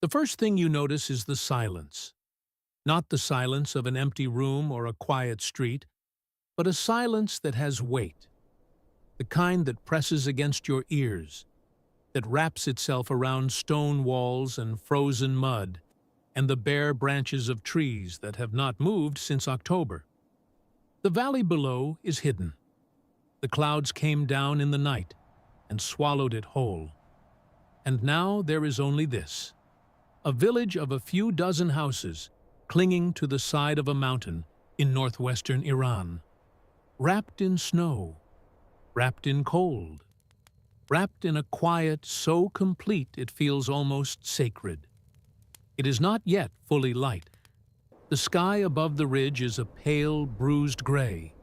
The first thing you notice is the silence. Not the silence of an empty room or a quiet street, but a silence that has weight, the kind that presses against your ears, that wraps itself around stone walls and frozen mud, and the bare branches of trees that have not moved since October. The valley below is hidden. The clouds came down in the night and swallowed it whole. And now there is only this, a village of a few dozen houses clinging to the side of a mountain in northwestern Iran, wrapped in snow, wrapped in cold, wrapped in a quiet so complete it feels almost sacred. It is not yet fully light. The sky above the ridge is a pale, bruised gray,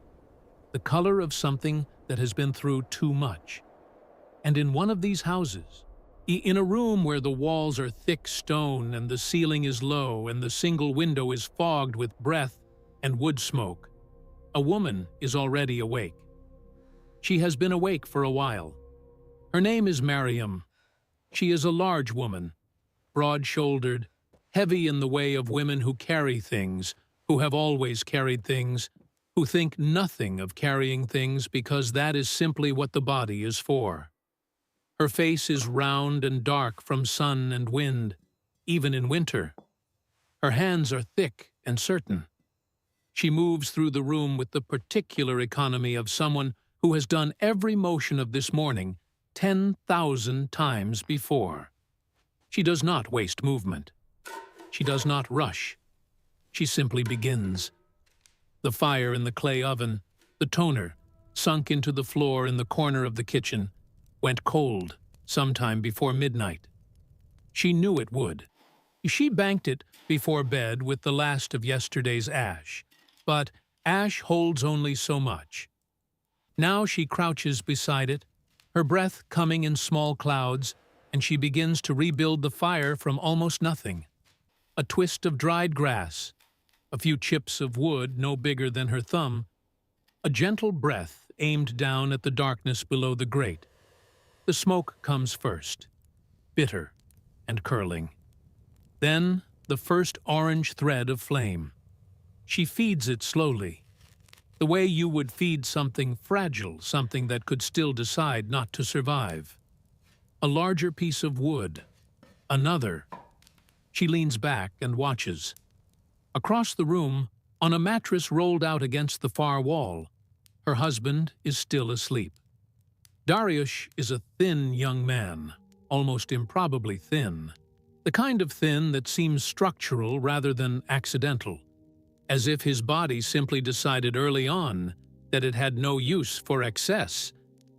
the color of something that has been through too much. And in one of these houses, in a room where the walls are thick stone and the ceiling is low and the single window is fogged with breath and wood smoke, a woman is already awake. She has been awake for a while. Her name is Mariam. She is a large woman, broad-shouldered, heavy in the way of women who carry things, who have always carried things, who think nothing of carrying things because that is simply what the body is for. Her face is round and dark from sun and wind, even in winter. Her hands are thick and certain. She moves through the room with the particular economy of someone who has done every motion of this morning 10,000 times before. She does not waste movement. She does not rush. She simply begins. The fire in the clay oven, the toner, sunk into the floor in the corner of the kitchen, went cold sometime before midnight. She knew it would. She banked it before bed with the last of yesterday's ash, but ash holds only so much. Now she crouches beside it, her breath coming in small clouds, and she begins to rebuild the fire from almost nothing. A twist of dried grass, a few chips of wood no bigger than her thumb, a gentle breath aimed down at the darkness below the grate. The smoke comes first, bitter and curling. Then the first orange thread of flame. She feeds it slowly, the way you would feed something fragile, something that could still decide not to survive. A larger piece of wood, another. She leans back and watches. Across the room, on a mattress rolled out against the far wall, her husband is still asleep. Dariush is a thin young man, almost improbably thin, the kind of thin that seems structural rather than accidental, as if his body simply decided early on that it had no use for excess,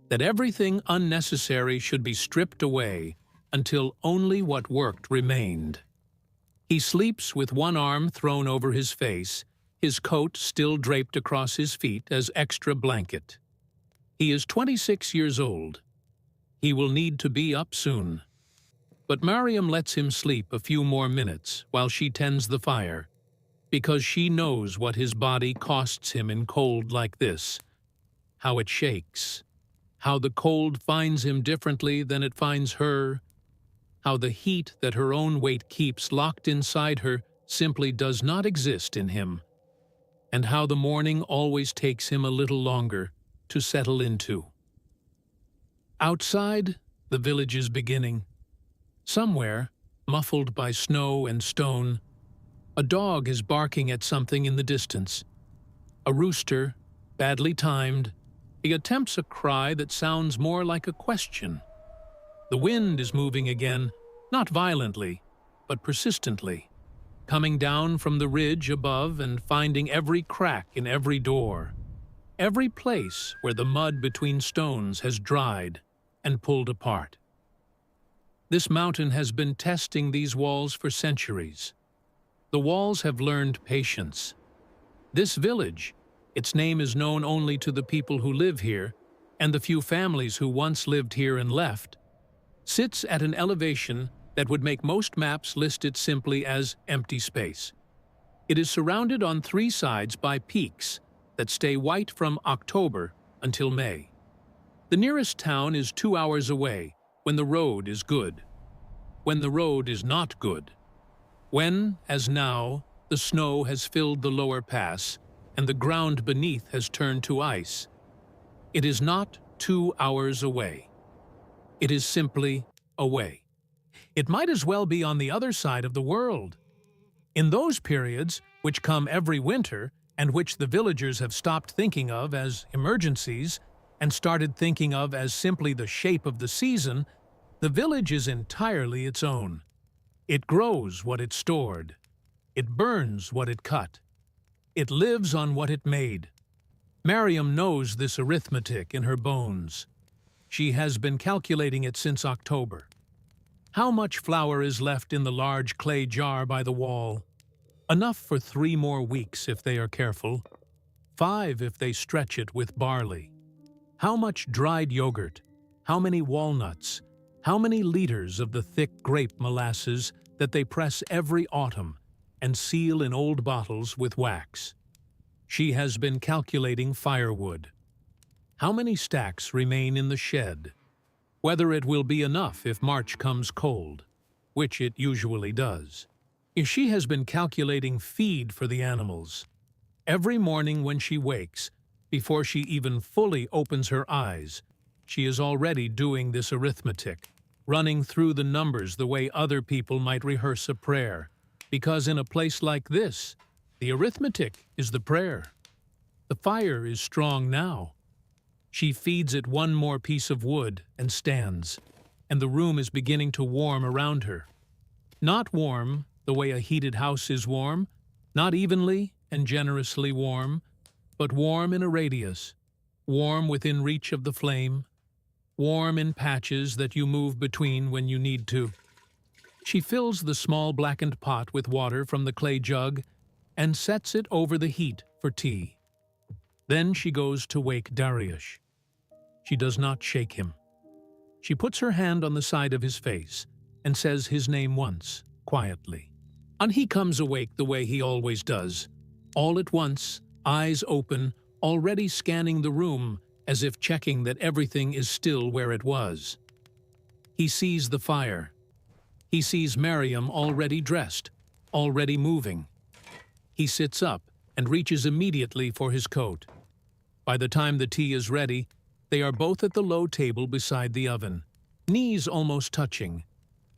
that everything unnecessary should be stripped away until only what worked remained. He sleeps with one arm thrown over his face, his coat still draped across his feet as extra blanket. He is 26 years old. He will need to be up soon. But Mariam lets him sleep a few more minutes while she tends the fire, because she knows what his body costs him in cold like this, how it shakes, how the cold finds him differently than it finds her, how the heat that her own weight keeps locked inside her simply does not exist in him, and how the morning always takes him a little longer to settle into. Outside, the village is beginning. Somewhere, muffled by snow and stone, a dog is barking at something in the distance. A rooster, badly timed, he attempts a cry that sounds more like a question. The wind is moving again, not violently, but persistently, coming down from the ridge above and finding every crack in every door, every place where the mud between stones has dried and pulled apart. This mountain has been testing these walls for centuries. The walls have learned patience. This village, its name is known only to the people who live here and the few families who once lived here and left, sits at an elevation that would make most maps list it simply as empty space. It is surrounded on three sides by peaks that stay white from October until May. The nearest town is 2 hours away when the road is good. when the road is not good. When, as now, the snow has filled the lower pass and the ground beneath has turned to ice. It is not 2 hours away. It is simply away. It might as well be on the other side of the world. In those periods, which come every winter, and which the villagers have stopped thinking of as emergencies and started thinking of as simply the shape of the season, the village is entirely its own. It grows what it stored. It burns what it cut. It lives on what it made. Mariam knows this arithmetic in her bones. She has been calculating it since October. How much flour is left in the large clay jar by the wall? Enough for 3 more weeks if they are careful. 5 if they stretch it with barley. How much dried yogurt? How many walnuts? How many liters of the thick grape molasses that they press every autumn and seal in old bottles with wax? She has been calculating firewood. How many stacks remain in the shed? Whether it will be enough if March comes cold, which it usually does. She has been calculating feed for the animals. Every morning when she wakes, before she even fully opens her eyes, she is already doing this arithmetic, running through the numbers the way other people might rehearse a prayer, because in a place like this, the arithmetic is the prayer. The fire is strong now. She feeds it 1 more piece of wood and stands, and the room is beginning to warm around her. Not warm the way a heated house is warm, not evenly and generously warm, but warm in a radius, warm within reach of the flame, warm in patches that you move between when you need to. She fills the small blackened pot with water from the clay jug and sets it over the heat for tea. Then she goes to wake Dariush. She does not shake him. She puts her hand on the side of his face and says his name once, quietly. And he comes awake the way he always does, all at once, eyes open, already scanning the room as if checking that everything is still where it was. He sees the fire. He sees Mariam already dressed, already moving. He sits up and reaches immediately for his coat. By the time the tea is ready, they are both at the low table beside the oven, knees almost touching,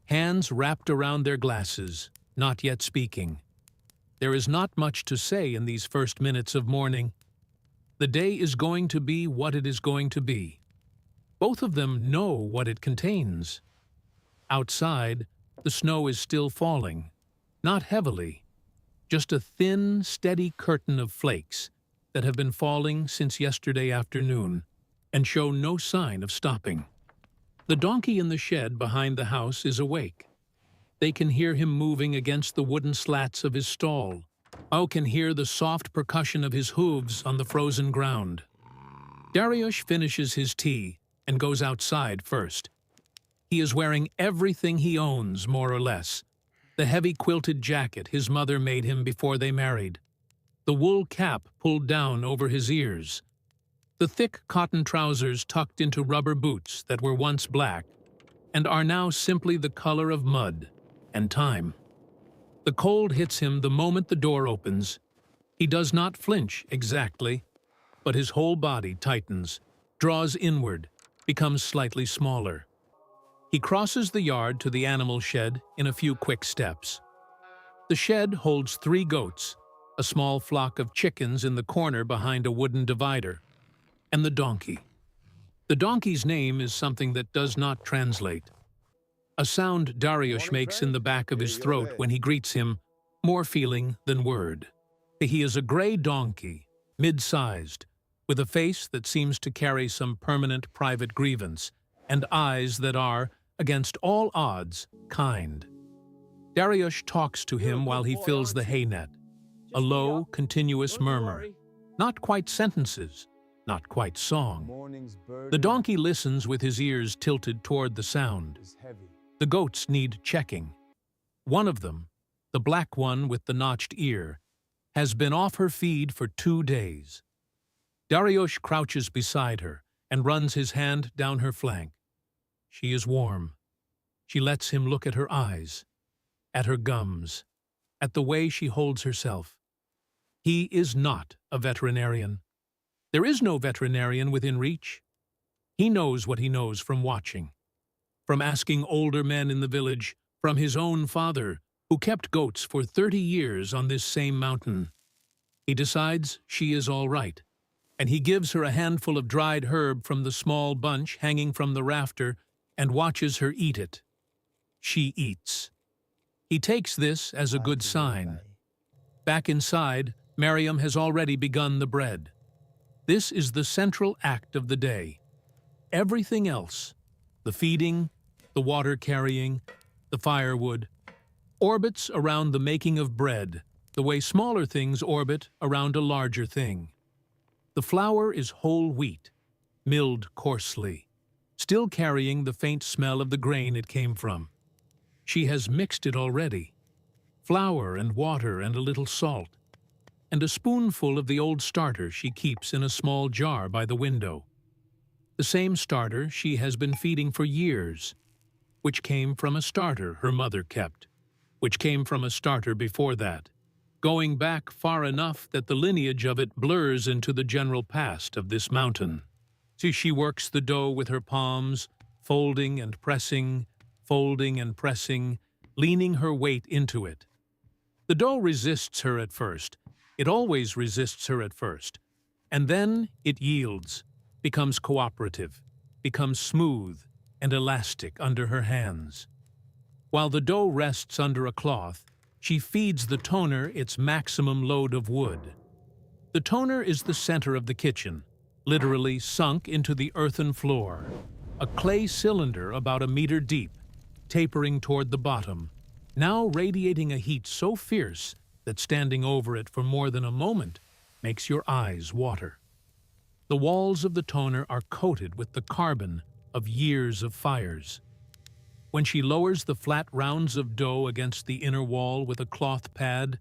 hands wrapped around their glasses, not yet speaking. There is not much to say in these first minutes of morning. The day is going to be what it is going to be. Both of them know what it contains. Outside, the snow is still falling, not heavily, just a thin, steady curtain of flakes that have been falling since yesterday afternoon and show no sign of stopping. The donkey in the shed behind the house is awake. They can hear him moving against the wooden slats of his stall. Oh, can hear the soft percussion of his hooves on the frozen ground. Dariush finishes his tea and goes outside first. He is wearing everything he owns, more or less. The heavy quilted jacket his mother made him before they married. The wool cap pulled down over his ears. The thick cotton trousers tucked into rubber boots that were once black and are now simply the color of mud and time. The cold hits him the moment the door opens. He does not flinch exactly, but his whole body tightens, draws inward, becomes slightly smaller. He crosses the yard to the animal shed in a few quick steps. The shed holds 3 goats, a small flock of chickens in the corner behind a wooden divider, and the donkey. The donkey's name is something that does not translate. A sound Dariush makes in the back of his throat when he greets him, more feeling than word. He is a gray donkey, mid-sized, with a face that seems to carry some permanent private grievance, and eyes that are, against all odds, kind. Dariush talks to him while he fills the hay net, a low, continuous murmur, not quite sentences, not quite song. The donkey listens with his ears tilted toward the sound. The goats need checking. One of them, the black one with the notched ear, has been off her feed for 2 days. Dariush crouches beside her and runs his hand down her flank. She is warm. She lets him look at her eyes, at her gums, at the way she holds herself. He is not a veterinarian. There is no veterinarian within reach. He knows what he knows from watching, from asking older men in the village, from his own father, who kept goats for 30 years on this same mountain. He decides she is all right, and he gives her a handful of dried herb from the small bunch hanging from the rafter and watches her eat it. She eats. He takes this as a good sign. Back inside, Mariam has already begun the bread. This is the central act of the day. Everything else, the feeding, the water carrying, the firewood, orbits around the making of bread, the way smaller things orbit around a larger thing. The flour is whole wheat, milled coarsely, still carrying the faint smell of the grain it came from. She has mixed it already. Flour and water and a little salt, and a spoonful of the old starter she keeps in a small jar by the window. The same starter she has been feeding for years, which came from a starter her mother kept, which came from a starter before that, going back far enough that the lineage of it blurs into the general past of this mountain. See, she works the dough with her palms, folding and pressing, leaning her weight into it. The dough resists her at first. It always resists her at first. And then it yields, becomes cooperative, becomes smooth and elastic under her hands. While the dough rests under a cloth, she feeds the toner its maximum load of wood. The toner is the center of the kitchen, literally sunk into the earthen floor, a clay cylinder about a meter deep, tapering toward the bottom, now radiating a heat so fierce that standing over it for more than a moment makes your eyes water. The walls of the toner are coated with the carbon of years of fires. When she lowers the flat rounds of dough against the inner wall with a cloth pad,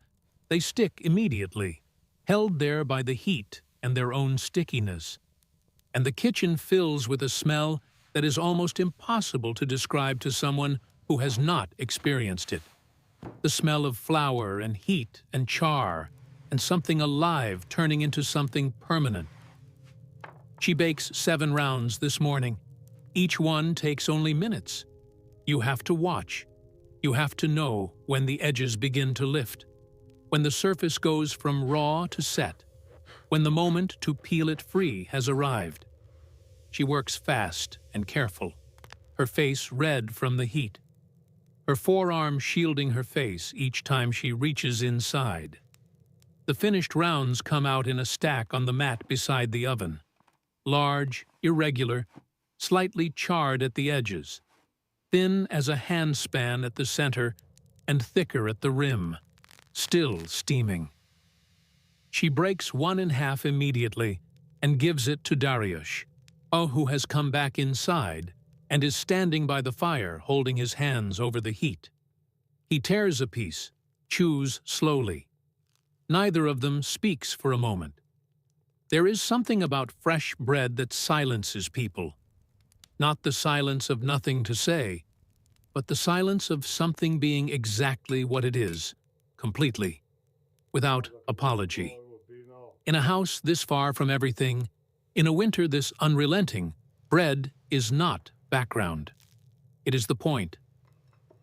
they stick immediately, held there by the heat and their own stickiness. And the kitchen fills with a smell that is almost impossible to describe to someone who has not experienced it. The smell of flour and heat and char, and something alive turning into something permanent. She bakes 7 rounds this morning. Each one takes only minutes. You have to watch. You have to know when the edges begin to lift, when the surface goes from raw to set, when the moment to peel it free has arrived. She works fast and careful, her face red from the heat, her forearm shielding her face each time she reaches inside. The finished rounds come out in a stack on the mat beside the oven, large, irregular, slightly charred at the edges, thin as a handspan at the center and thicker at the rim, still steaming. She breaks 1 in half immediately and gives it to Dariush, who has come back inside and is standing by the fire holding his hands over the heat. He tears a piece, chews slowly. Neither of them speaks for a moment. There is something about fresh bread that silences people. Not the silence of nothing to say, but the silence of something being exactly what it is, completely, without apology. In a house this far from everything, in a winter this unrelenting, bread is not background. It is the point.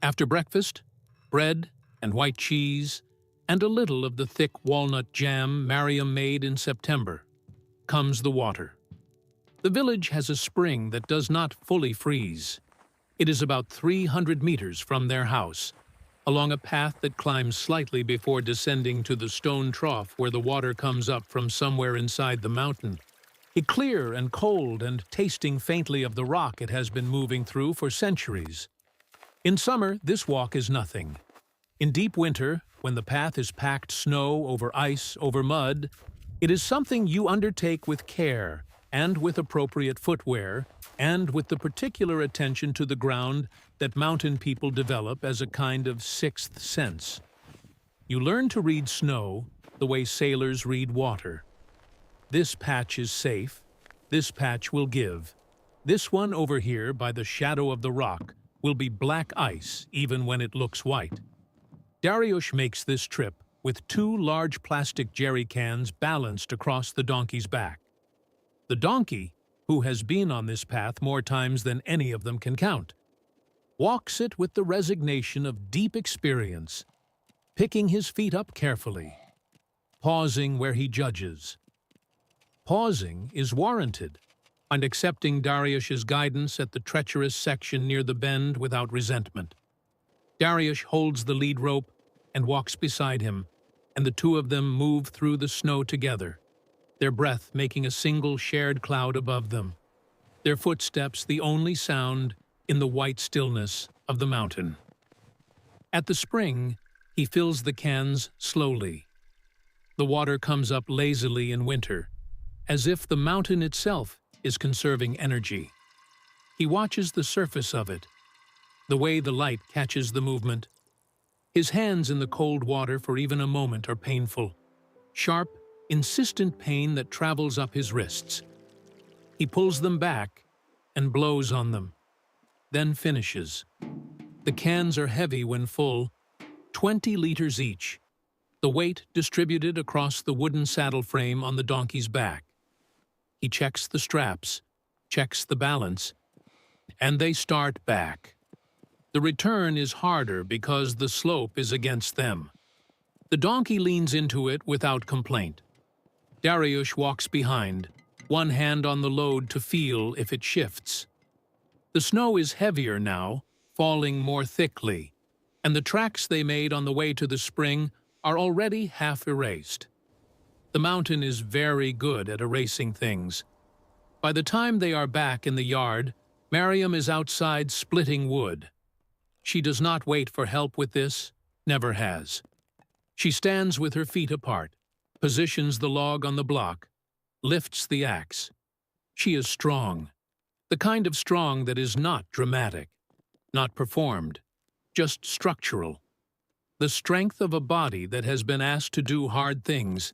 After breakfast, bread and white cheese, and a little of the thick walnut jam Mariam made in September, comes the water. The village has a spring that does not fully freeze. It is about 300 meters from their house, along a path that climbs slightly before descending to the stone trough where the water comes up from somewhere inside the mountain. It clear and cold and tasting faintly of the rock it has been moving through for centuries. In summer, this walk is nothing. In deep winter, when the path is packed snow over ice over mud, it is something you undertake with care and with appropriate footwear and with the particular attention to the ground that mountain people develop as a kind of sixth sense. You learn to read snow the way sailors read water. This patch is safe. This patch will give. This one over here by the shadow of the rock will be black ice even when it looks white. Dariush makes this trip with 2 large plastic jerry cans balanced across the donkey's back. The donkey, who has been on this path more times than any of them can count, walks it with the resignation of deep experience, picking his feet up carefully, pausing where he judges. Pausing is warranted, and accepting Dariush's guidance at the treacherous section near the bend without resentment. Dariush holds the lead rope and walks beside him, and the 2 of them move through the snow together, their breath making a single shared cloud above them, their footsteps the only sound in the white stillness of the mountain. At the spring, he fills the cans slowly. The water comes up lazily in winter, as if the mountain itself is conserving energy. He watches the surface of it, the way the light catches the movement. His hands in the cold water for even a moment are painful, sharp, insistent pain that travels up his wrists. He pulls them back and blows on them, then finishes. The cans are heavy when full, 20 liters each, the weight distributed across the wooden saddle frame on the donkey's back. He checks the straps, checks the balance, and they start back. The return is harder because the slope is against them. The donkey leans into it without complaint. Dariush walks behind, one hand on the load to feel if it shifts. The snow is heavier now, falling more thickly, and the tracks they made on the way to the spring are already half erased. The mountain is very good at erasing things. By the time they are back in the yard, Mariam is outside splitting wood. She does not wait for help with this, never has. She stands with her feet apart, positions the log on the block, lifts the axe. She is strong, the kind of strong that is not dramatic, not performed, just structural. The strength of a body that has been asked to do hard things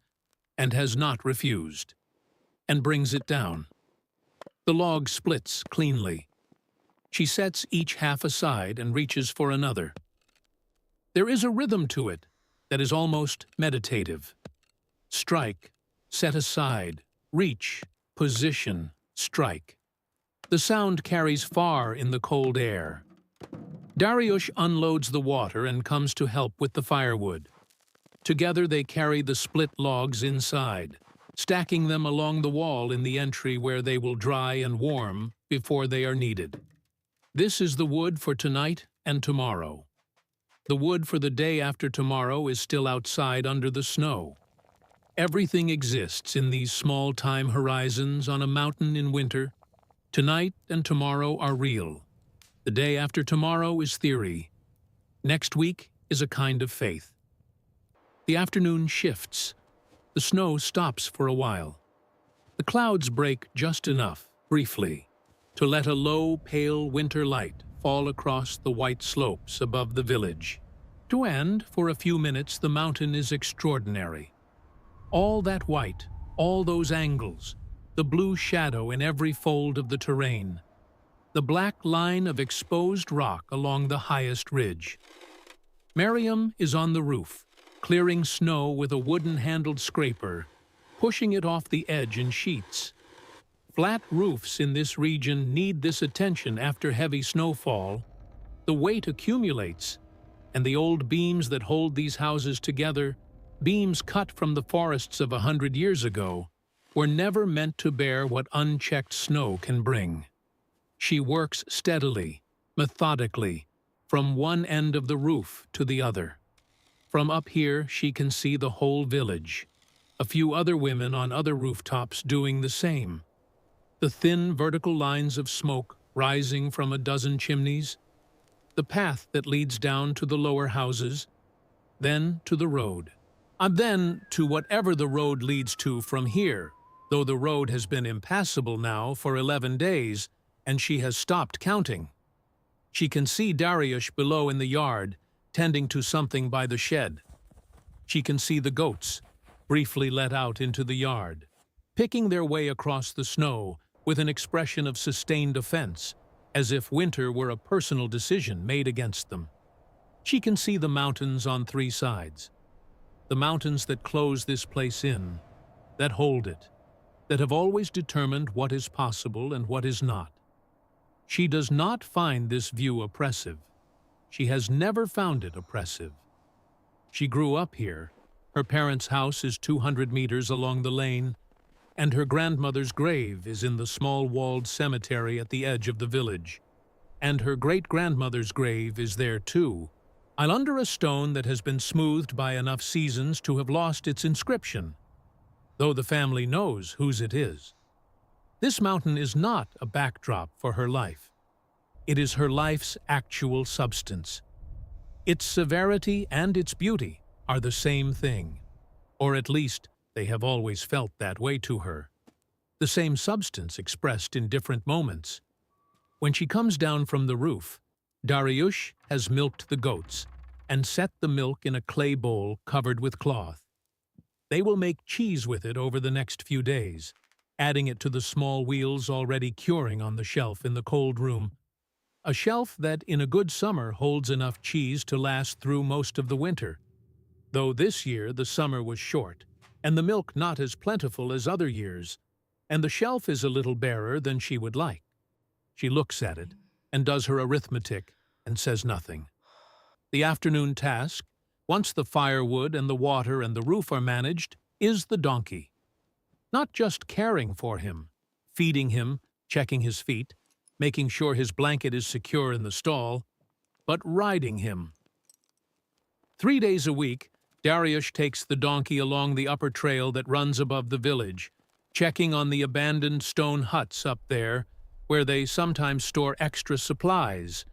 and has not refused, and brings it down. The log splits cleanly. She sets each half aside and reaches for another. There is a rhythm to it that is almost meditative. Strike, set aside, reach, position, strike. The sound carries far in the cold air. Dariush unloads the water and comes to help with the firewood. Together they carry the split logs inside, stacking them along the wall in the entry where they will dry and warm before they are needed. This is the wood for tonight and tomorrow. The wood for the day after tomorrow is still outside under the snow. Everything exists in these small time horizons on a mountain in winter. Tonight and tomorrow are real. The day after tomorrow is theory. Next week is a kind of faith. The afternoon shifts. The snow stops for a while. The clouds break just enough, briefly, to let a low, pale winter light fall across the white slopes above the village. To end, for a few minutes, the mountain is extraordinary. All that white, all those angles, the blue shadow in every fold of the terrain, the black line of exposed rock along the highest ridge. Mariam is on the roof, clearing snow with a wooden-handled scraper, pushing it off the edge in sheets. Flat roofs in this region need this attention after heavy snowfall. The weight accumulates, and the old beams that hold these houses together, beams cut from the forests of 100 years ago, were never meant to bear what unchecked snow can bring. She works steadily, methodically, from one end of the roof to the other. From up here, she can see the whole village, a few other women on other rooftops doing the same. The thin vertical lines of smoke rising from a dozen chimneys, the path that leads down to the lower houses, then to the road, and then to whatever the road leads to from here, though the road has been impassable now for 11 days, and she has stopped counting. She can see Dariush below in the yard, tending to something by the shed. She can see the goats, briefly let out into the yard, picking their way across the snow with an expression of sustained offense, as if winter were a personal decision made against them. She can see the mountains on three sides. The mountains that close this place in, that hold it, that have always determined what is possible and what is not. She does not find this view oppressive. She has never found it oppressive. She grew up here. Her parents' house is 200 meters along the lane, and her grandmother's grave is in the small walled cemetery at the edge of the village. And her great-grandmother's grave is there too, under a stone that has been smoothed by enough seasons to have lost its inscription, though the family knows whose it is. This mountain is not a backdrop for her life. It is her life's actual substance. Its severity and its beauty are the same thing, or at least they have always felt that way to her. The same substance expressed in different moments. When she comes down from the roof, Dariush has milked the goats and set the milk in a clay bowl covered with cloth. They will make cheese with it over the next few days, adding it to the small wheels already curing on the shelf in the cold room, a shelf that in a good summer holds enough cheese to last through most of the winter, though this year the summer was short, and the milk not as plentiful as other years, and the shelf is a little barer than she would like. She looks at it and does her arithmetic and says nothing. The afternoon task, once the firewood and the water and the roof are managed, is the donkey. Not just caring for him, feeding him, checking his feet, making sure his blanket is secure in the stall, but riding him. 3 days a week, Dariush takes the donkey along the upper trail that runs above the village, checking on the abandoned stone huts up there, where they sometimes store extra supplies,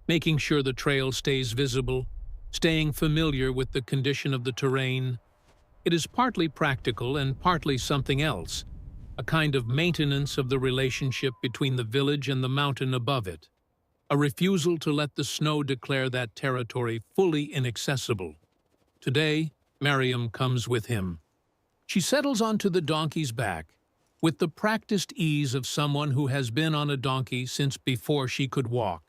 making sure the trail stays visible, staying familiar with the condition of the terrain. It is partly practical and partly something else, a kind of maintenance of the relationship between the village and the mountain above it, a refusal to let the snow declare that territory fully inaccessible. Today, Mariam comes with him. She settles onto the donkey's back, with the practiced ease of someone who has been on a donkey since before she could walk.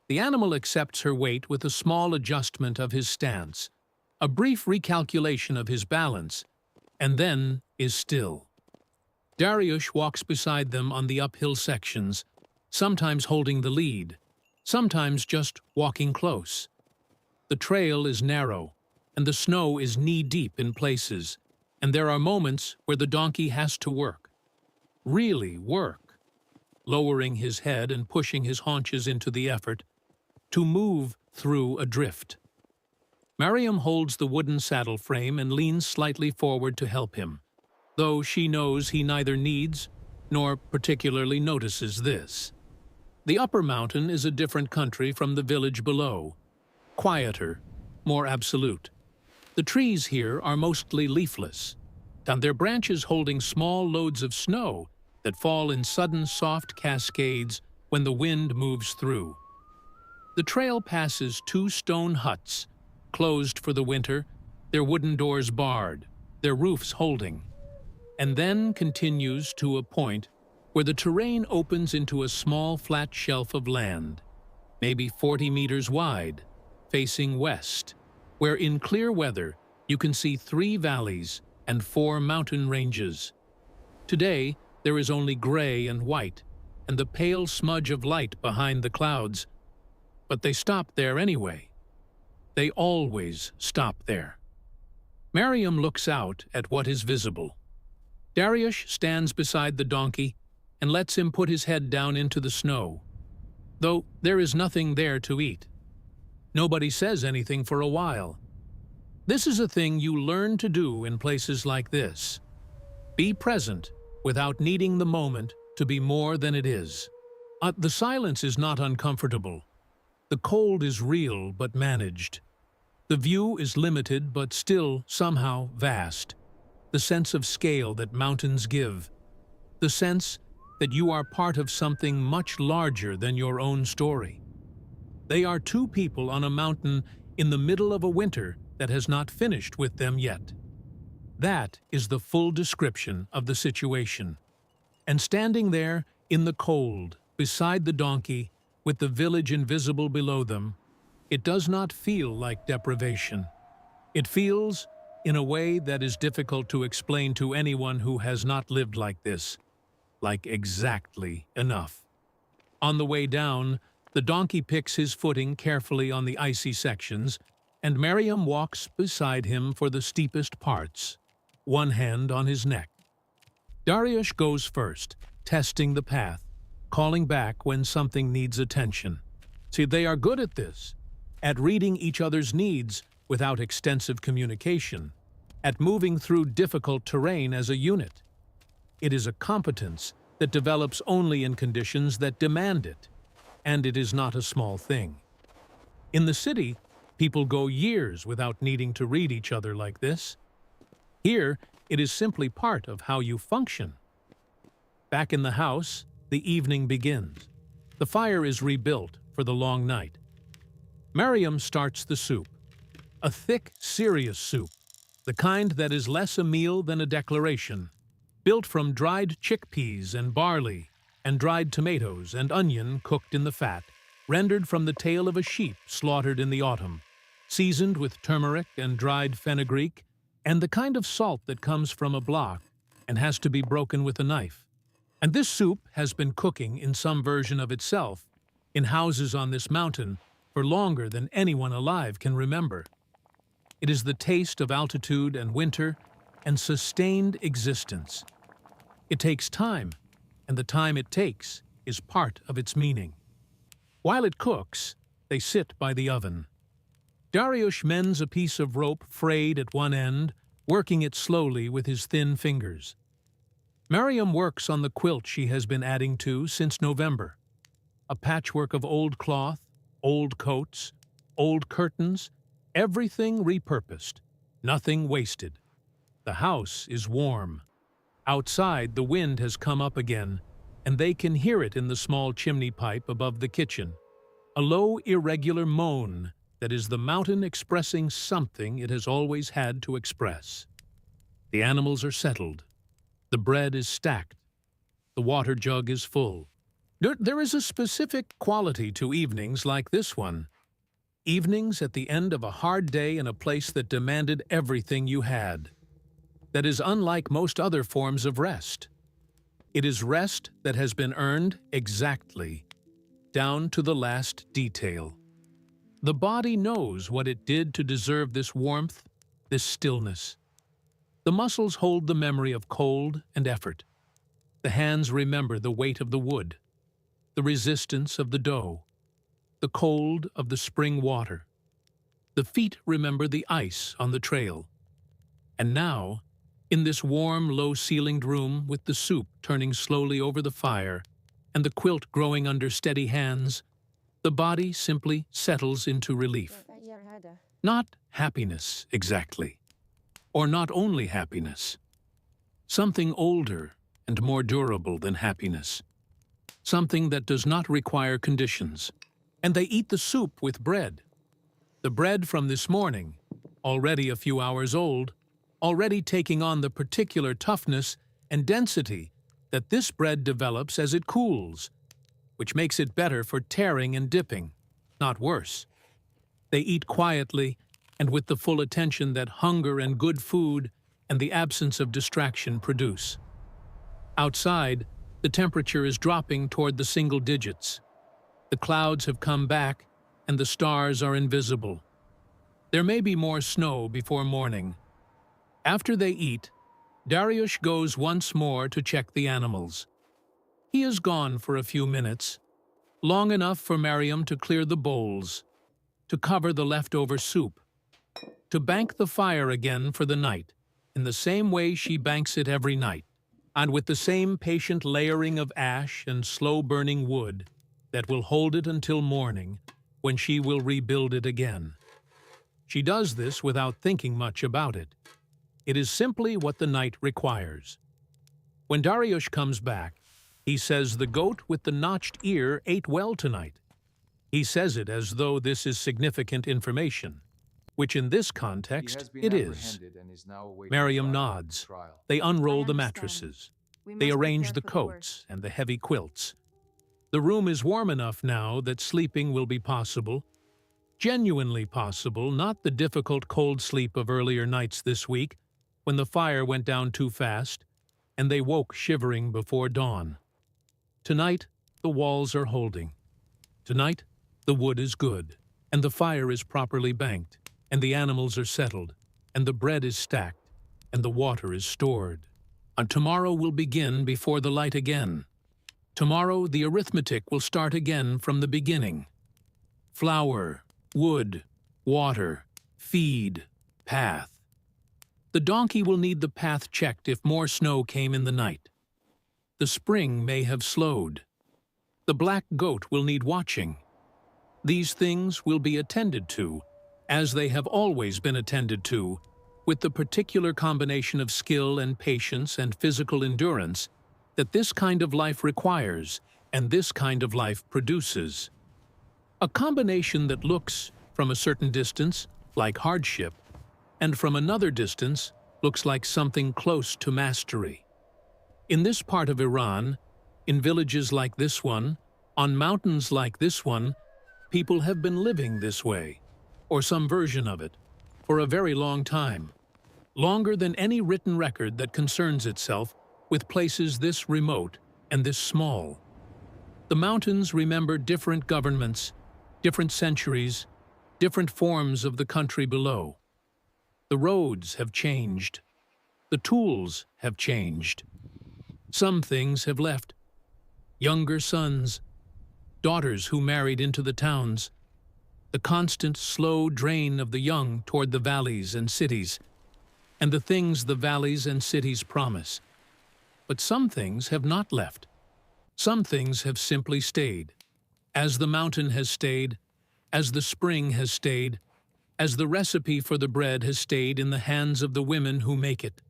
The animal accepts her weight with a small adjustment of his stance, a brief recalculation of his balance, and then is still. Dariush walks beside them on the uphill sections, sometimes holding the lead, sometimes just walking close. The trail is narrow, and the snow is knee-deep in places, and there are moments where the donkey has to work. Really work. Lowering his head and pushing his haunches into the effort, to move through a drift. Mariam holds the wooden saddle frame and leans slightly forward to help him, though she knows he neither needs nor particularly notices this. The upper mountain is a different country from the village below, quieter, more absolute. The trees here are mostly leafless, and their branches holding small loads of snow that fall in sudden soft cascades when the wind moves through. The trail passes 2 stone huts, closed for the winter, their wooden doors barred, their roofs holding, and then continues to a point where the terrain opens into a small flat shelf of land, maybe 40 meters wide, facing west, where in clear weather you can see 3 valleys and 4 mountain ranges. Today, there is only gray and white, and the pale smudge of light behind the clouds, but they stop there anyway. They always stop there. Mariam looks out at what is visible. Dariush stands beside the donkey and lets him put his head down into the snow, though there is nothing there to eat. Nobody says anything for a while. This is a thing you learn to do in places like this. Be present without needing the moment to be more than it is. The silence is not uncomfortable. The cold is real but managed. The view is limited but still somehow vast. The sense of scale that mountains give. The sense that you are part of something much larger than your own story. They are 2 people on a mountain in the middle of a winter that has not finished with them yet. That is the full description of the situation. And standing there in the cold, beside the donkey, with the village invisible below them, it does not feel like deprivation. It feels in a way that is difficult to explain to anyone who has not lived like this, like exactly enough. On the way down, the donkey picks his footing carefully on the icy sections, and Miriam walks beside him for the steepest parts, one hand on his neck. Dariush goes first, testing the path, calling back when something needs attention. See, they are good at this, at reading each other's needs without extensive communication, at moving through difficult terrain as a unit. It is a competence that develops only in conditions that demand it, and it is not a small thing. In the city, people go years without needing to read each other like this. Here, it is simply part of how you function. Back in the house, the evening begins. The fire is rebuilt for the long night. Miriam starts the soup. A thick, serious soup, the kind that is less a meal than a declaration, built from dried chickpeas and barley, and dried tomatoes and onion cooked in the fat, rendered from the tail of a sheep slaughtered in the autumn, seasoned with turmeric and dried fenugreek, and the kind of salt that comes from a block and has to be broken with a knife. And this soup has been cooking in some version of itself in houses on this mountain for longer than anyone alive can remember. It is the taste of altitude and winter and sustained existence. It takes time, and the time it takes is part of its meaning. While it cooks, they sit by the oven. Dariush mends a piece of rope frayed at one end, working it slowly with his thin fingers. Miriam works on the quilt she has been adding to since November. A patchwork of old cloth, old coats, old curtains, everything repurposed, nothing wasted. The house is warm. Outside, the wind has come up again, and they can hear it in the small chimney pipe above the kitchen. A low, irregular moan that is the mountain expressing something it has always had to express. The animals are settled. The bread is stacked. The water jug is full. There is a specific quality to evenings like this one. Evenings at the end of a hard day in a place that demanded everything you had. That is unlike most other forms of rest. It is rest that has been earned exactly, down to the last detail. The body knows what it did to deserve this warmth, this stillness. The muscles hold the memory of cold and effort. The hands remember the weight of the wood, the resistance of the dough, the cold of the spring water. The feet remember the ice on the trail. And now, in this warm, low-ceilinged room with the soup turning slowly over the fire and the quilt growing under steady hands, the body simply settles into relief. Not happiness, exactly. Or not only happiness. Something older and more durable than happiness. Something that does not require conditions. And they eat the soup with bread. The bread from this morning, already a few hours old, already taking on the particular toughness and density that this bread develops as it cools, which makes it better for tearing and dipping, not worse. They eat quietly and with the full attention that hunger and good food and the absence of distraction produce. Outside, the temperature is dropping toward the single digits. The clouds have come back and the stars are invisible. There may be more snow before morning. After they eat, Dariush goes once more to check the animals. He is gone for a few minutes, long enough for Miriam to clear the bowls, to cover the leftover soup, to bank the fire again for the night, in the same way she banks it every night, and with the same patient layering of ash and slow-burning wood that will hold it until morning, when she will rebuild it again. She does this without thinking much about it. It is simply what the night requires. When Dariush comes back, he says the goat with the notched ear ate well tonight. He says it as though this is significant information, which in this context it is. Miriam nods. They unroll the mattresses. They arrange the coats and the heavy quilts. The room is warm enough now that sleeping will be possible, genuinely possible, not the difficult cold sleep of earlier nights this week, when the fire went down too fast, and they woke shivering before dawn. Tonight, the walls are holding. Tonight, the wood is good, and the fire is properly banked, and the animals are settled, and the bread is stacked, and the water is stored. And tomorrow will begin before the light again. Tomorrow the arithmetic will start again from the beginning. Flour, wood, water, feed, path. The donkey will need the path checked if more snow came in the night. The spring may have slowed. The black goat will need watching. These things will be attended to, as they have always been attended to, with the particular combination of skill and patience and physical endurance that this kind of life requires and this kind of life produces. A combination that looks, from a certain distance, like hardship, and from another distance looks like something close to mastery. In this part of Iran, in villages like this one, on mountains like this one, people have been living this way, or some version of it, for a very long time, longer than any written record that concerns itself with places this remote and this small. The mountains remember different governments, different centuries, different forms of the country below. The roads have changed. The tools have changed. Some things have left. Younger sons, daughters who married into the towns, the constant slow drain of the young toward the valleys and cities, and the things the valleys and cities promise. But some things have not left. Some things have simply stayed, as the mountain has stayed, as the spring has stayed, as the recipe for the bread has stayed in the hands of the women who make it.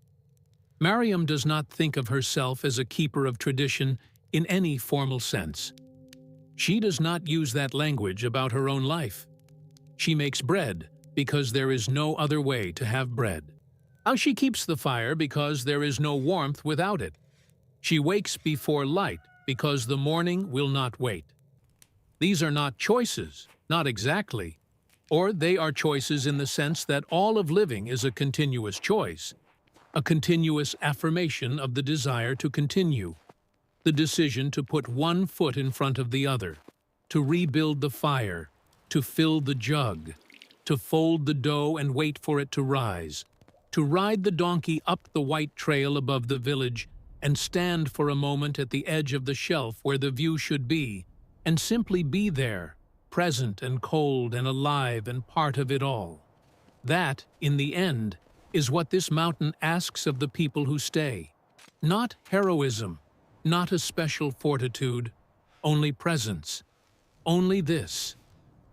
Mariam does not think of herself as a keeper of tradition in any formal sense. She does not use that language about her own life. She makes bread because there is no other way to have bread. How she keeps the fire because there is no warmth without it. She wakes before light because the morning will not wait. These are not choices, not exactly, or they are choices in the sense that all of living is a continuous choice, a continuous affirmation of the desire to continue, the decision to put one foot in front of the other, to rebuild the fire, to fill the jug, to fold the dough and wait for it to rise, to ride the donkey up the white trail above the village and stand for a moment at the edge of the shelf where the view should be, and simply be there, present and cold and alive and part of it all. That, in the end, is what this mountain asks of the people who stay. Not heroism, not a special fortitude, only presence. Only this,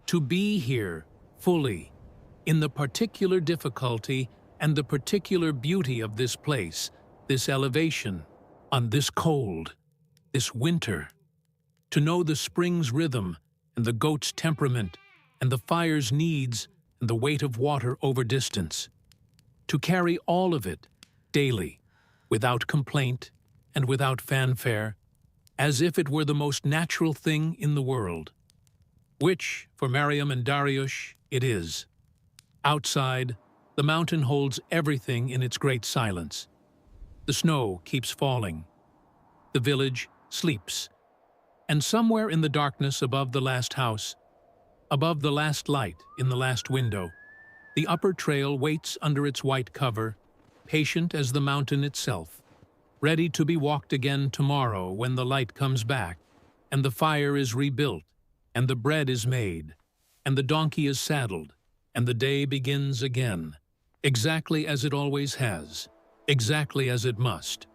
to be here, fully, in the particular difficulty and the particular beauty of this place, this elevation, on this cold, this winter. To know the spring's rhythm and the goat's temperament and the fire's needs and the weight of water over distance. To carry all of it, daily, without complaint and without fanfare, as if it were the most natural thing in the world. Which, for Mariam and Dariush, it is. Outside, the mountain holds everything in its great silence. The snow keeps falling. The village sleeps. And somewhere in the darkness above the last house, above the last light in the last window, the upper trail waits under its white cover, patient as the mountain itself, ready to be walked again tomorrow when the light comes back, and the fire is rebuilt, and the bread is made, and the donkey is saddled, and the day begins again, exactly as it always has, exactly as it must.